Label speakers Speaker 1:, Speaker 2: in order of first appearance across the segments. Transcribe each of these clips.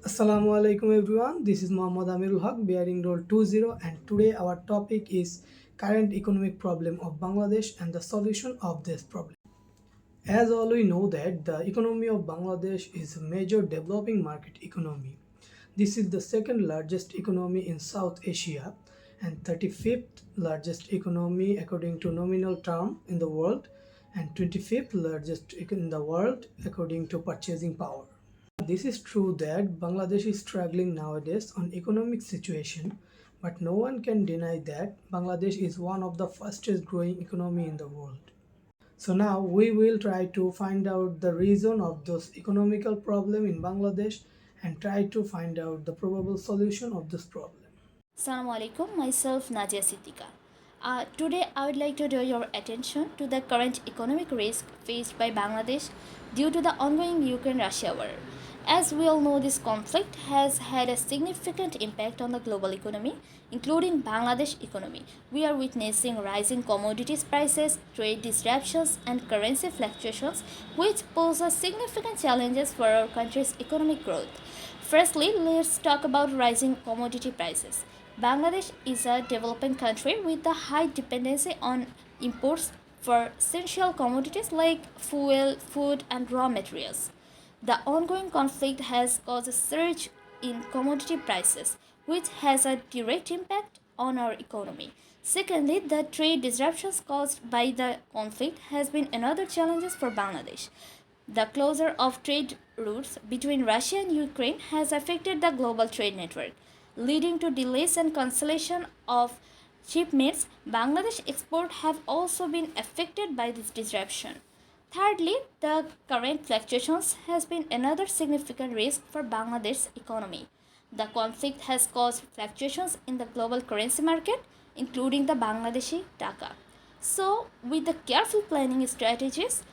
Speaker 1: Assalamu alaikum everyone. This is Muhammed Amirul Hoque bearing role 20, and today our topic is current economic problem of Bangladesh and the solution of this problem. As all we know that the economy of Bangladesh is a major developing market economy. This is the second largest economy in South Asia and 35th largest economy according to nominal term in the world and 25th largest in the world according to purchasing power. This is true that Bangladesh is struggling nowadays on economic situation, but no one can deny that Bangladesh is one of the fastest growing economy in the world. So now we will try to find out the reason of those economical problem in Bangladesh and try to find out the probable solution of this problem.
Speaker 2: Assalamu alaikum, myself Nazia Siddika. Today I would like to draw your attention to the current economic risk faced by Bangladesh due to the ongoing Ukraine-Russia war. As we all know, this conflict has had a significant impact on the global economy, including Bangladesh economy. We are witnessing rising commodities prices, trade disruptions, and currency fluctuations, which pose a significant challenges for our country's economic growth. Firstly, let's talk about rising commodity prices. Bangladesh is a developing country with a high dependency on imports for essential commodities like fuel, food, and raw materials. The ongoing conflict has caused a surge in commodity prices, which has a direct impact on our economy. Secondly, the trade disruptions caused by the conflict has been another challenge for Bangladesh. The closure of trade routes between Russia and Ukraine has affected the global trade network, leading to delays and cancellation of shipments. Bangladesh exports have also been affected by this disruption. Thirdly, the current fluctuations has been another significant risk for Bangladesh's economy. The conflict has caused fluctuations in the global currency market, including the Bangladeshi taka. So, with the careful planning strategies,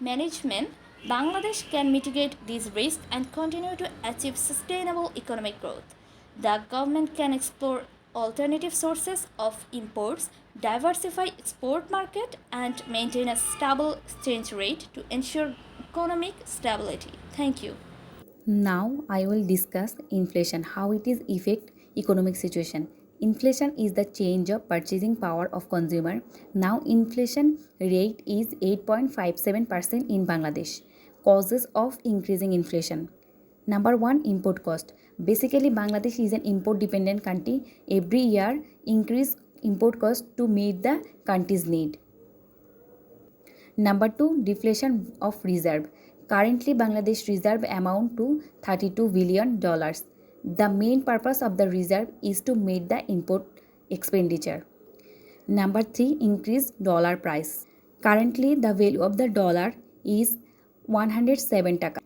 Speaker 2: management, Bangladesh can mitigate these risks and continue to achieve sustainable economic growth. The government can explore alternative sources of imports, diversify export market, and maintain a stable exchange rate to ensure economic stability. Thank you.
Speaker 3: Now I will discuss inflation, how it is affect economic situation. Inflation is the change of purchasing power of consumer. Now inflation rate is 8.57% in Bangladesh. Causes of increasing inflation. Number 1, import cost. Basically Bangladesh is an import dependent country. Every year increase import cost to meet the country's need. Number 2, deflation of reserve. Currently, Bangladesh reserve amount to $32 billion. The main purpose of the reserve is to meet the import expenditure. Number 3, increased dollar price. Currently, the value of the dollar is 107 taka.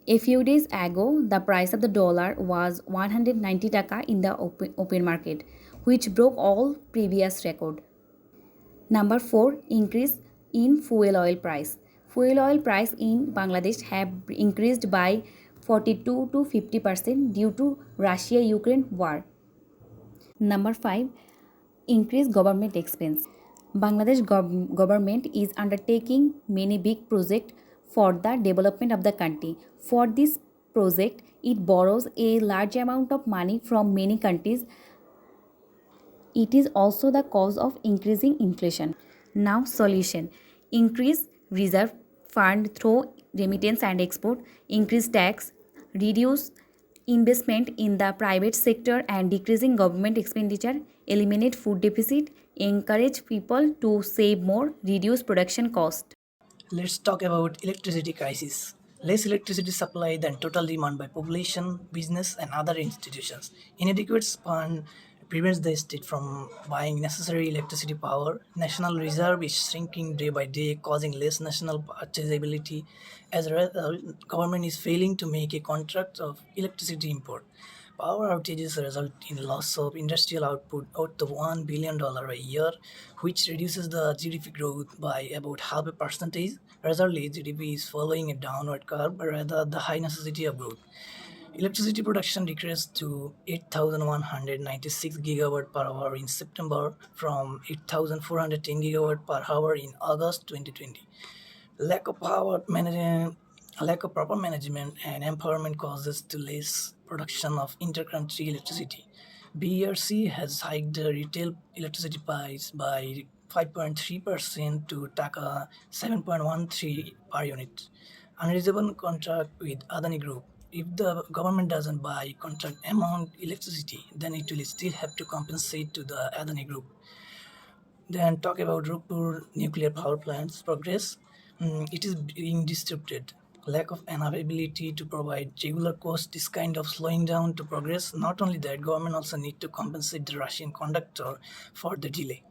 Speaker 3: A few days ago, the price of the dollar was 190 taka in the open market, which broke all previous record. Number 4, increase in fuel oil price. Fuel oil price in Bangladesh have increased by 42 to 50% due to Russia-Ukraine war. Number 5, increase government expense. Bangladesh government is undertaking many big projects for the development of the country. For this project, it borrows a large amount of money from many countries. It is also the cause of increasing inflation. Now solution. Increase reserve fund through remittance and export, increase tax, reduce investment in the private sector and decreasing government expenditure, eliminate food deficit, encourage people to save more, reduce production cost.
Speaker 4: Let's talk about electricity crisis. Less electricity supply than total demand by population, business, and other institutions. Inadequate fund prevents the state from buying necessary electricity power. National reserve is shrinking day by day, causing less national purchasability. As a result, government is failing to make a contract of electricity import. Power outages result in loss of industrial output out of $1 billion a year, which reduces the GDP growth by about half a percentage. Resultly, GDP is following a downward curve rather the high necessity of growth. Electricity production decreased to 8,196 gigawatt per hour in September from 8,410 gigawatt per hour in August 2020. Lack of power management A lack of proper management and empowerment causes to less production of intercountry electricity. BERC has hiked the retail electricity price by 5.3% to Taka 7.13 per unit. Unreasonable contract with Adani Group. If the government doesn't buy contract amount electricity, then it will still have to compensate to the Adani Group. Then talk about Rupur nuclear power plants progress. It is being disrupted. Lack of an ability to provide regular cost is kind of slowing down to progress. Not only that, government also need to compensate the Russian conductor for the delay.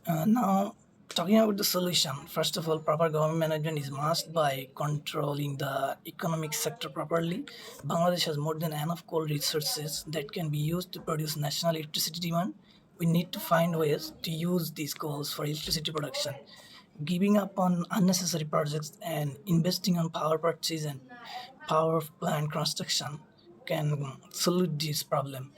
Speaker 4: Now, talking about the solution, first of all, proper government management is must by controlling the economic sector properly. Bangladesh has more than enough coal resources that can be used to produce national electricity demand. We need to find ways to use these coals for electricity production. Giving up on unnecessary projects and investing on power purchase and power plant construction can solve this problem.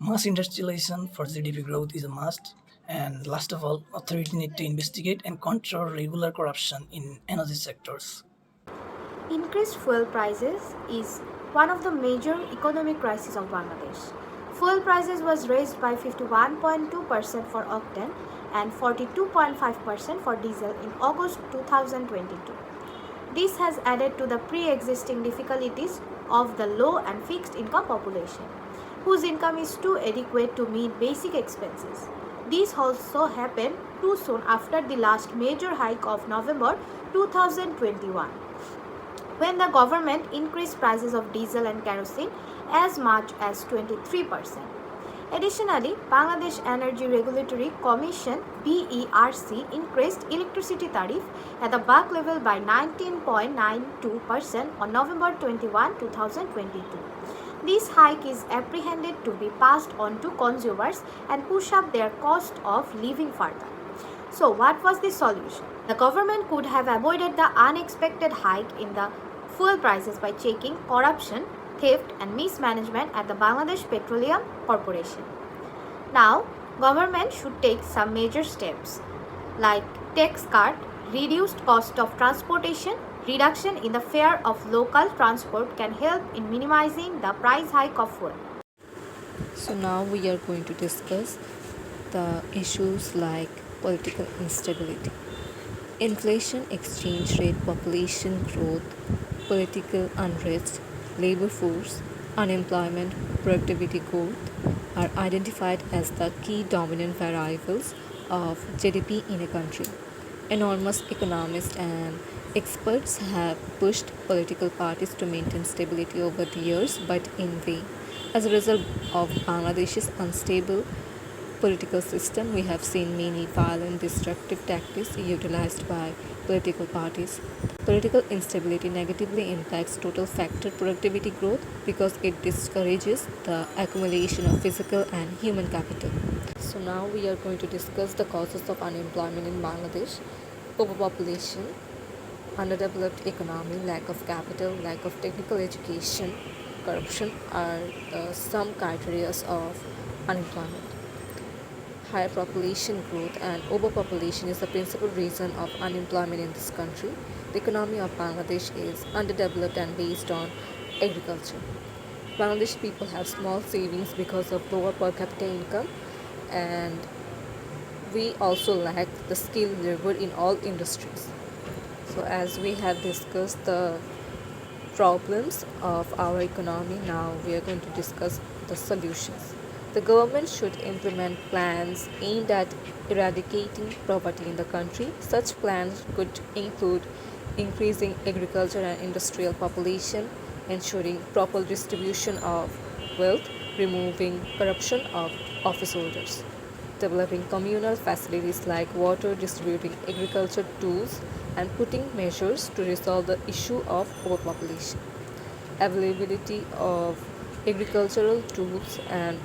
Speaker 4: Mass industrialization for GDP growth is a must. And last of all, authority need to investigate and control regular corruption in energy sectors.
Speaker 5: Increased fuel prices is one of the major economic crises of Bangladesh. Fuel prices was raised by 51.2% for octane and 42.5% for diesel in August 2022. This has added to the pre-existing difficulties of the low and fixed income population, whose income is too adequate to meet basic expenses. This also happened too soon after the last major hike of November 2021, when the government increased prices of diesel and kerosene as much as 23%. Additionally, Bangladesh Energy Regulatory Commission BERC increased electricity tariff at the bulk level by 19.92% on November 21, 2022. This hike is apprehended to be passed on to consumers and push up their cost of living further. So, what was the solution? The government could have avoided the unexpected hike in the fuel prices by checking corruption, theft and mismanagement at the Bangladesh Petroleum Corporation. Now, government should take some major steps like tax cut, reduced cost of transportation, reduction in the fare of local transport can help in minimizing the price hike of fuel.
Speaker 6: So now we are going to discuss the issues like political instability, inflation, exchange rate, population growth, political unrest, labor force, unemployment, productivity growth are identified as the key dominant variables of GDP in a country. Enormous economists and experts have pushed political parties to maintain stability over the years, but in vain. As a result of Bangladesh's unstable political system, we have seen many violent, destructive tactics utilized by political parties. Political instability negatively impacts total factor productivity growth because it discourages the accumulation of physical and human capital. So now we are going to discuss the causes of unemployment in Bangladesh. Overpopulation, underdeveloped economy, lack of capital, lack of technical education, corruption are some criteria of unemployment. Higher population growth and overpopulation is the principal reason of unemployment in this country. The economy of Bangladesh is underdeveloped and based on agriculture. Bangladeshi people have small savings because of lower per capita income, and we also lack the skilled labor in all industries. So as we have discussed the problems of our economy, now we are going to discuss the solutions. The government should implement plans aimed at eradicating poverty in the country. Such plans could include increasing agriculture and industrial population, ensuring proper distribution of wealth, removing corruption of office holders, developing communal facilities like water, distributing agriculture tools, and putting measures to resolve the issue of overpopulation. Availability of agricultural tools and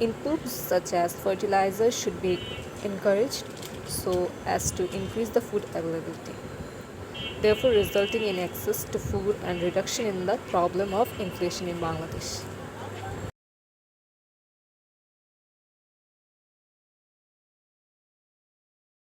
Speaker 6: inputs such as fertilizers should be encouraged so as to increase the food availability, therefore resulting in access to food and reduction in the problem of inflation in Bangladesh.